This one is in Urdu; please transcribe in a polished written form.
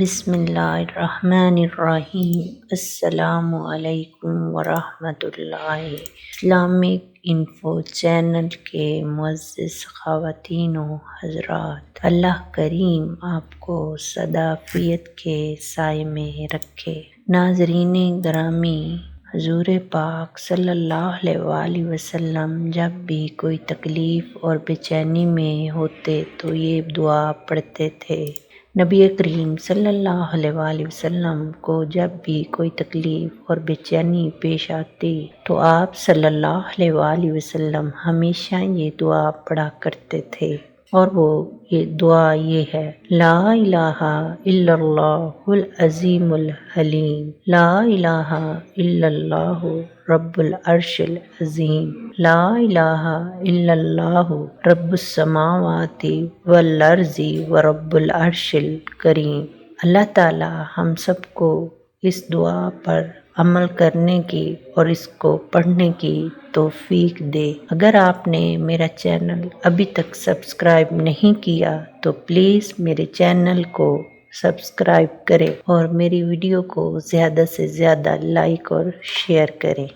بسم اللہ الرحمن الرحیم۔ السلام علیکم ورحمۃ اللہ۔ اسلامک انفو چینل کے معزز خواتین و حضرات، اللہ کریم آپ کو سدا عافیت کے سائے میں رکھے۔ ناظرین گرامی، حضور پاک صلی اللہ علیہ وآلہ وسلم جب بھی کوئی تکلیف اور بے چینی میں ہوتے تو یہ دعا پڑھتے تھے۔ نبی کریم صلی اللہ علیہ وآلہ وسلم کو جب بھی کوئی تکلیف اور بے چینی پیش آتی تو آپ صلی اللہ علیہ وآلہ وسلم ہمیشہ یہ دعا پڑھا کرتے تھے، اور وہ دعا یہ ہے: لا الہ الا اللہ العظیم الحلیم، لا الہ الا اللہ رب العرش العظیم، لا الہ الا اللہ رب السماوات والارض ورب العرش الکریم۔ اللہ تعالی ہم سب کو اس دعا پر عمل کرنے کی اور اس کو پڑھنے کی توفیق دے۔ اگر آپ نے میرا چینل ابھی تک سبسکرائب نہیں کیا تو پلیز میرے چینل کو سبسکرائب کریں اور میری ویڈیو کو زیادہ سے زیادہ لائک اور شیئر کریں۔